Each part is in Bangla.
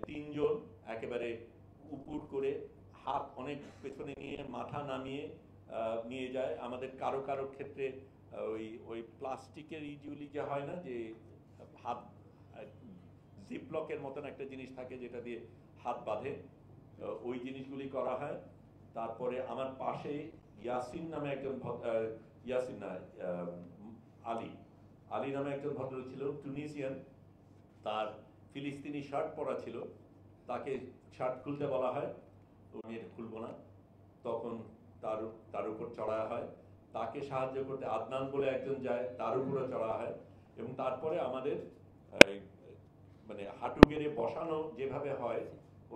তিনজন একেবারে উপুর করে হাত অনেক পেছনে নিয়ে মাথা নামিয়ে নিয়ে যায়। আমাদের কারো কারো ক্ষেত্রে ওই ওই প্লাস্টিকের ইউজুয়ালি যে হয় না যে হাত জিপলকের মতন একটা জিনিস থাকে যেটা দিয়ে হাত বাঁধে, ওই জিনিসগুলি করা হয়। তারপরে আমার পাশে ইয়াসিন নামে একজন ইয়াসিন না আলী আলী নামে একজন ভদ্র ছিল, টুনিসিয়ান। তার ফিলিস্তিনি শার্ট পরা ছিল, তাকে শার্ট খুলতে বলা হয়, উনি এটা খুলবো না। তখন তার তার উপর চড়া হয়। তাকে সাহায্য করতে আদনান বলে একজন যায়, তার উপরে চড়া হয়। এবং তারপরে আমাদের মানে হাঁটু গেড়ে বসানো যেভাবে হয়,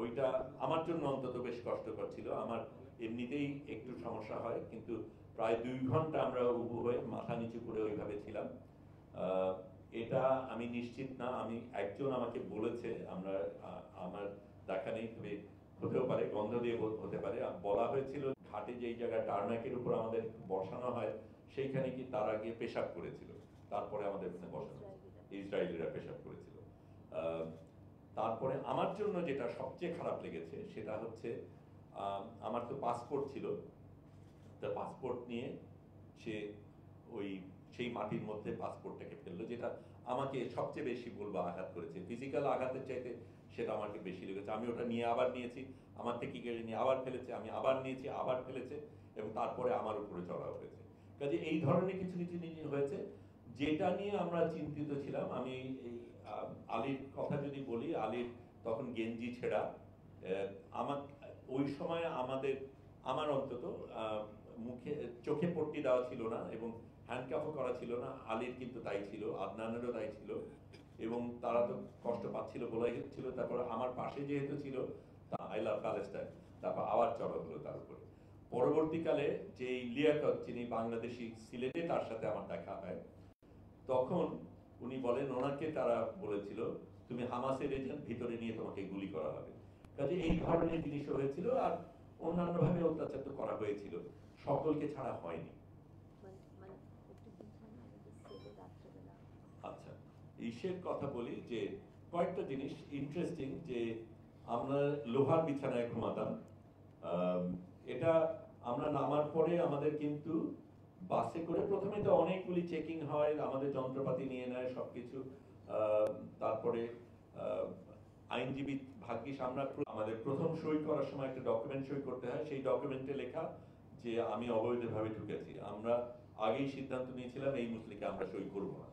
ওইটা আমার জন্য অন্তত বেশ কষ্টকর ছিল। আমার এমনিতেই একটু সমস্যা হয়, কিন্তু প্রায় 2 ঘন্টা আমরা উবু হয়ে মাথা নিচু করে ওইভাবে ছিলাম। এটা আমি নিশ্চিত না, আমি একজন আমাকে বলেছে, আমরা আমার দেখা নেই, তবে হতেও পারে, গন্ধ দিয়ে হতে পারে, বলা হয়েছিল ঘাটে যেই জায়গায় টার্নাকের উপর আমাদের বসানো হয় সেইখানে কি তারা গিয়ে পেশাব করেছিল, তারপরে আমাদের বসানো, ইসরায়েলিরা পেশাব করেছিল। তারপরে আমার জন্য যেটা সবচেয়ে খারাপ লেগেছে সেটা হচ্ছে আমার তো পাসপোর্ট ছিল, তা পাসপোর্ট নিয়ে সে ওই সেই মাটির মধ্যে পাসপোর্টটাকে ফেললো, যেটা আমাকে সবচেয়ে বেশি বলবো আঘাত করেছে। ফিজিক্যাল আঘাতের চাইতে সেটা আমাকে বেশি লেগেছে। আমি ওটা নিয়ে আবার নিয়েছি, আমার থেকে কেড়ে নিয়ে আবার ফেলেছে, আমি আবার নিয়েছি, আবার ফেলেছে, এবং তারপরে আমার উপরে চড়া হয়েছে। কাজে এই ধরনের কিছু কিছু জিনিস হয়েছে যেটা নিয়ে আমরা চিন্তিত ছিলাম। আমি এই আলীর কথা যদি বলি, আলীর তখন গেঞ্জি ছেঁড়া। আমার ওই সময় আমার অন্তত মুখে চোখে পট্টি দেওয়া ছিল না এবং হ্যান্ডকাফও করা ছিল না। আলীর কিন্তু তাই ছিল, আদনানেরও তাই ছিল, এবং তারা তো কষ্ট পাচ্ছিল বলাই হচ্ছিল। তারপর আমার পাশে যেহেতু ছিল আই লাভ প্যালেস্টাইন, তারপর আবার চড়া হলো তার উপরে। পরবর্তীকালে যে লিয়াকত, যিনি বাংলাদেশি, সিলেটে তার সাথে আমার দেখা হয়, তখন উনি বলেন ওনাকে তারা বলেছিল তুমি হামাসের এজেন্ট, ভিতরে নিয়ে তোমাকে গুলি করা হবে। কাজে এই ধরনের জিনিসও হয়েছিল। আর অন্যান্যভাবে অত্যাচার তো করা হয়েছিল, সকলকে ছাড়া হয়নি। আচ্ছা, ইসের কথা বলি যে কয়েকটা জিনিস ইন্টারেস্টিং, যে আমরা লোহার বিছানায় ঘুমাতাম। এটা আমরা নামার পরে আমাদের কিন্তু বাসে করে প্রথমে তো অনেকগুলি চেকিং হয়, আমাদের যন্ত্রপাতি নিয়ে নেয় সবকিছু। তারপরে আইনজীবী ভাগ্যিস আমরা আমাদের প্রথম সই করার সময় একটা ডকুমেন্ট সই করতে হয়, সেই ডকুমেন্টে লেখা যে আমি অবৈধভাবে ঢুকেছি। আমরা আগেই সিদ্ধান্ত নিয়েছিলাম এই মুসলিকে আমরা সই করব না,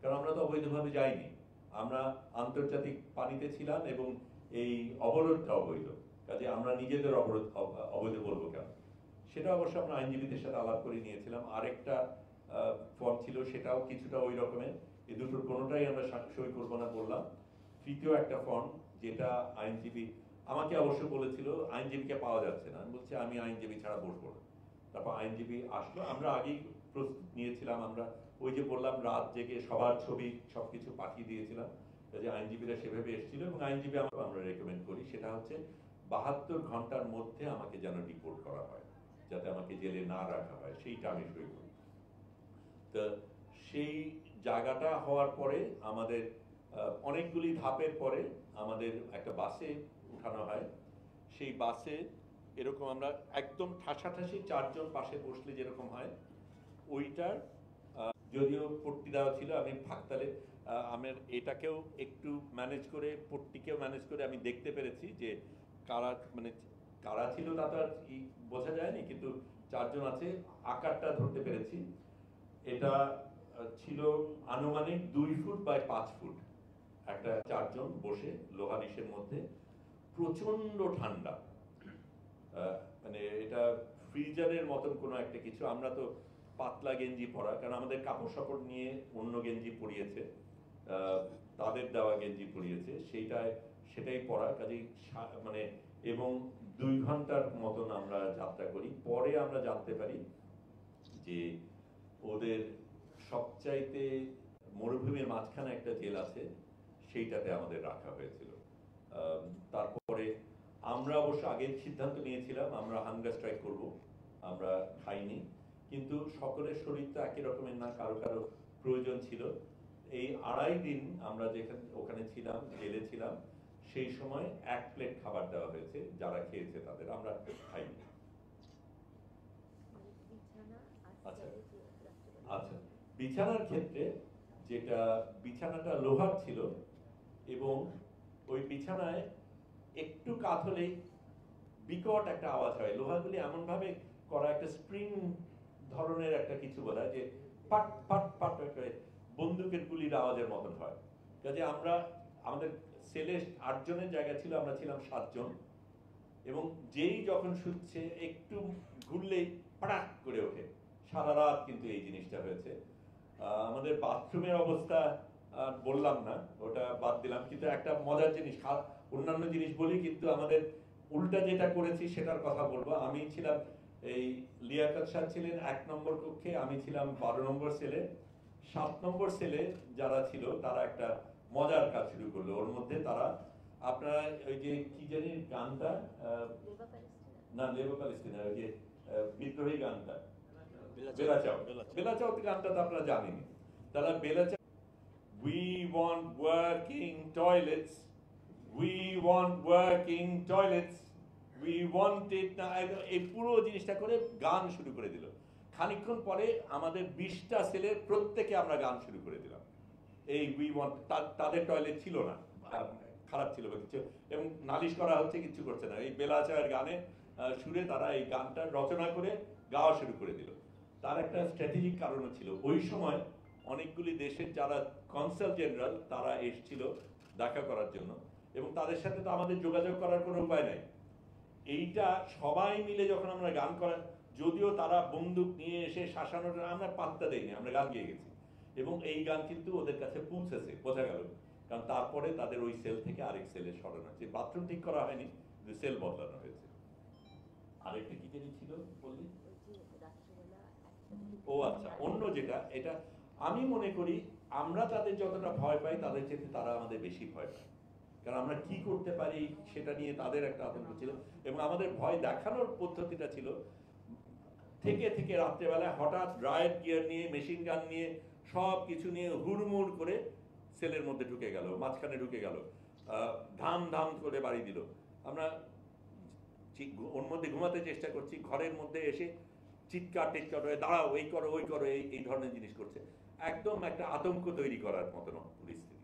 কারণ আমরা তো অবৈধভাবে যাইনি, আমরা আন্তর্জাতিক পানিতে ছিলাম এবং এই অবরোধটা অবৈধ। কাজে আমরা নিজেদের অবৈধ বলবো কেন? সেটা অবশ্য আমরা আইনজীবীদের সাথে আলাপ করে নিয়েছিলাম। আরেকটা ফর্ম ছিল, সেটাও কিছুটা ওই রকমের। এই দুটোর কোনোটাই আমরা সই করবো না বললাম। তৃতীয় একটা ফর্ম, যেটা আইনজীবী আমাকে অবশ্য বলেছিল আইনজীবীকে পাওয়া যাচ্ছে না, আমি বলছি আমি আইনজীবী ছাড়া বসবো না। তারপর আইনজীবী আসলো, আমরা আগেই প্রস্তুত নিয়েছিলাম, আমরা ওই যে বললাম রাত জেগে সবার ছবি সবকিছু পাঠিয়ে দিয়েছিলাম, যে আইনজীবীরা সেভাবে এসেছিল। এবং আইনজীবী আমরা রেকমেন্ড করি সেটা হচ্ছে 72 ঘন্টার মধ্যে আমাকে যেন রিপোর্ট করা হয়, যাতে আমাকে জেলে না রাখা হয়, সেইটা আমি সই করি। তো সেই জায়গাটা হওয়ার পরে আমাদের অনেকগুলি ধাপের পরে আমাদের একটা বাসে উঠানো হয়। সেই বাসে এরকম আমরা একদম ঠাসাঠাসি 4 জন পাশে বসলে যেরকম হয়, ওইটার যদিও পট্টি দেওয়া ছিল, আমি ফাঁকতালে আমার এটাকেও একটু ম্যানেজ করে, পট্টিকেও ম্যানেজ করে আমি দেখতে পেরেছি যে কারা মানে কারা ছিল তা তো আর বোঝা যায়নি, কিন্তু 4 জন আছে, আকারটা ধরতে পেরেছি। এটা ছিল আনুমানিক 2 ফুট বাই 5 ফুট একটা 4 জন বসে লোহা ডিশের মধ্যে। প্রচন্ড ঠান্ডা, মানে এটা ফ্রিজারের মতন কোনো একটা কিছু। আমরা তো পাতলা গেঞ্জি পরা, কারণ আমাদের কাপড় সাপড় নিয়ে অন্য গেঞ্জি পরিয়েছে, তাদের দেওয়া গেঞ্জি পরিয়েছে, সেটাই পরা। কাজেই মানে এবং 2 ঘন্টার মতন আমরা যাত্রা করি। পরে আমরা জানতে পারি যে ওদের সবচাইতে মরুভূমির মাঝখানে একটা জেল আছে, সেইটাতে আমাদের রাখা হয়েছিল। তারপরে আমরা অবশ্য আগের সিদ্ধান্ত নিয়েছিলাম আমরা হাঙ্গার স্ট্রাইক করব, আমরা খাইনি, কিন্তু সকলের শরীর তো একই রকমের না, কারো কারো প্রয়োজন ছিল। এই 2.5 দিন আমরা যেখানে ওখানে ছিলাম, জেলে ছিলাম, সেই সময় 1 প্লেট খাবার দেওয়া হয়েছে, যারা খেয়েছে তাদের, আমরা খাইনি। আচ্ছা আচ্ছা, বিছানার ক্ষেত্রে যেটা, বিছানাটা লোহার ছিল এবং ওই বিছানায় একটু কাত হলেই বিকট একটা আওয়াজ হয়। লোহাগুলি এমন ভাবে করা, একটা স্প্রিং ধরনের একটা কিছু বলা যে পাট পাট পাট করে বন্দুকের গুলির আওয়াজের মতন হয়। কাজে আমরা, আমাদের সেলে 8 জনের জায়গা ছিল, আমরা ছিলাম 7 জন, এবং যেই যখন শুচ্ছে একটু ঘুরলেই পাটাক করে ওঠে। সারা রাত কিন্তু এই জিনিসটা হয়েছে। আমাদের বাথরুমের অবস্থা বললাম না, ওটা বাদ দিলাম, কিন্তু একটা মজার জিনিস, অন্যান্য জিনিস বলি কিন্তু আমাদের উল্টা যেটা করেছি সেটার কথা বলবো। আমি ছিলাম, এই লিয়াকত শাহ ছিলেন 1 নম্বর কক্ষে, আমি ছিলাম 12 নম্বর সেলে। 7 নম্বর সেলে যারা ছিল তারা একটা মজার কাজ শুরু করলো। ওর মধ্যে তারা, আপনারা ওই যে কি জানি গানটা, না লেবা প্যালেস্টিনা, ওই যে বিদ্রোহী গানটা বেলাচাও, বেলাচাও গানটা তো আপনারা জানেন। তারা বেলাচাও, we want working toilets, we want working toilets, we want it না, এই পুরো জিনিসটা করে গান শুরু করে দিল। খানিকক্ষণ পরে আমাদের 20টা সেলের প্রত্যেকে আমরা গান শুরু করে দিলাম। এই উই ওয়ান্ট, তাদের টয়লেট ছিল না, খারাপ ছিল বা কিছু, এবং নালিশ করা হচ্ছে, কিছু করছে না। এই বেলাচায়ের গানে সুরে তারা এই গানটা রচনা করে গাওয়া শুরু করে দিল। তার একটা স্ট্র্যাটেজিক কারণও ছিল। ওই সময় অনেকগুলি দেশের যারা কনসাল জেনারেল তারা এসেছিল দেখা করার জন্য, এবং তাদের সাথে তো আমাদের যোগাযোগ করার কোনো উপায় নাই। এইটা সবাই মিলে যখন আমরা গান করা, যদিও তারা বন্দুক নিয়ে এসে শাসানোটা আমরা পাত্তা দেইনি, আমরা গান গিয়ে গেছি, এবং এই গান কিন্তু ওদের কাছে পৌঁছেছে, বোঝা গেল। কারণ তারপরে তাদের ওই সেল থেকে আরেক সেলে সরানো হয়েছে। বাথরুম ঠিক করা হয়নি, কিন্তু সেল বদলানো হয়েছে। আরেকটা কি জানি ছিল বললি? ও আচ্ছা, অন্য যেটা, এটা আমি মনে করি আমরা তাদের যতটা ভয় পাই তাদের চেয়ে তারা আমাদের বেশি ভয় পায়। কারণ আমরা কি করতে পারি সেটা নিয়ে তাদের একটা আতঙ্ক ছিল, এবং আমাদের ভয় দেখানোর পদ্ধতিটা ছিল থেকে থেকে রাত্রেবেলায় হঠাৎ রায়েট গিয়ার নিয়ে, মেশিন গান নিয়ে, সব কিছু নিয়ে হুড়মুড় করে সেলের মধ্যে ঢুকে গেল, মাঝখানে ঢুকে গেল, ধাম ধাম করে বাড়ি দিল। আমরা ওর মধ্যে ঘুমাতে চেষ্টা করছি, ঘরের মধ্যে এসে চিৎকার টিৎকার হয়ে দাঁড়াও, এই করো ওই করো, এই ধরনের জিনিস করছে। একদম একটা আতঙ্ক তৈরি করার মতন পরিস্থিতি।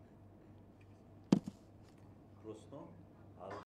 প্রশ্ন